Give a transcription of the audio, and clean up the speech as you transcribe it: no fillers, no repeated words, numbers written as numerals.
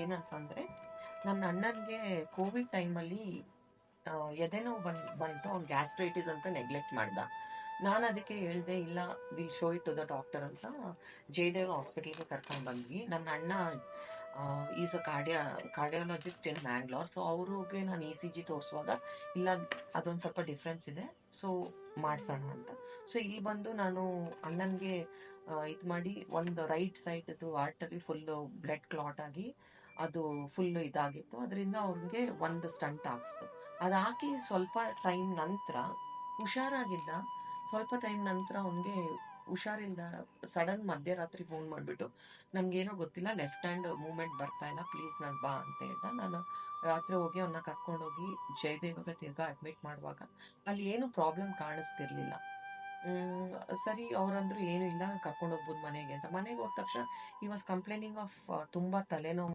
ಏನಂತಂದ್ರೆ, ನನ್ನ ಅಣ್ಣನಿಗೆ ಕೋವಿಡ್ ಟೈಮಲ್ಲಿ ಎದೆ ನೋವು ಬಂತು. ಅವ್ನು ಗ್ಯಾಸ್ಟ್ರೈಟಿಸ್ ಅಂತ ನೆಗ್ಲೆಕ್ಟ್ ಮಾಡ್ದ. ನಾನು ಅದಕ್ಕೆ ಹೇಳ್ದೆ, ಇಲ್ಲ will show it to the doctor ಅಂತ ಜಯದೇವ ಹಾಸ್ಪಿಟಲ್ಗೆ ಕರ್ಕೊಂಡು ಬಂದ್ವಿ. ನನ್ನ ಅಣ್ಣ is a cardiologist in Mangalore. So ಅವ್ರಿಗೆ ನಾನು ಇ ಸಿ ಜಿ ತೋರಿಸುವಾಗ, ಇಲ್ಲ ಅದೊಂದು ಸ್ವಲ್ಪ ಡಿಫ್ರೆನ್ಸ್ ಇದೆ, ಸೊ ಮಾಡ್ಸೋಣ ಅಂತ. ಸೊ ಇಲ್ಲಿ ಬಂದು ನಾನು ಅಣ್ಣನಿಗೆ ಇದು ಮಾಡಿ, ಒಂದು ರೈಟ್ ಸೈಡ್ದು ಆರ್ಟರಿ ಫುಲ್ಲು ಬ್ಲಡ್ ಕ್ಲಾಟ್ ಆಗಿ ಅದು ಫುಲ್ ಇದಾಗಿತ್ತು. ಅದರಿಂದ ಅವ್ರಿಗೆ ಒಂದು ಸ್ಟಂಟ್ ಹಾಕ್ಸ್ತು. ಅದು ಹಾಕಿ ಸ್ವಲ್ಪ ಟೈಮ್ ನಂತರ ಹುಷಾರಾಗಿದ್ದ. ಸ್ವಲ್ಪ ಟೈಮ್ ನಂತರ ಅವನಿಗೆ ಹುಷಾರಿಲ್ಲ. ಸಡನ್ ಮಧ್ಯರಾತ್ರಿ ಫೋನ್ ಮಾಡಿಬಿಟ್ಟು, ನನ್ಗೇನೋ ಗೊತ್ತಿಲ್ಲ, ಲೆಫ್ಟ್ ಹ್ಯಾಂಡ್ ಮೂವ್ಮೆಂಟ್ ಬರ್ತಾ ಇಲ್ಲ, ಪ್ಲೀಸ್ ನಾನು ಬಾ ಅಂತ ಹೇಳ್ದ. ನಾನು ರಾತ್ರಿ ಹೋಗಿ ಅವನ್ನ ಕರ್ಕೊಂಡೋಗಿ ಜಯದೇವಾಗ ತಿರ್ಗಾ ಅಡ್ಮಿಟ್ ಮಾಡುವಾಗ ಅಲ್ಲಿ ಏನು ಪ್ರಾಬ್ಲಮ್ ಕಾಣಿಸ್ತಿರ್ಲಿಲ್ಲ. ಸರಿ, ಅವ್ರಂದ್ರು ಏನು ಇಲ್ಲ, ಕರ್ಕೊಂಡು ಹೋಗ್ಬೋದು ಮನೆಗೆ ಅಂತ. ಮನೆಗೆ ಹೋದ ತಕ್ಷಣ ಈ ವಾಸ್ ಕಂಪ್ಲೇನಿಂಗ್ ಆಫ್ ತುಂಬಾ ತಲೆನೋವು.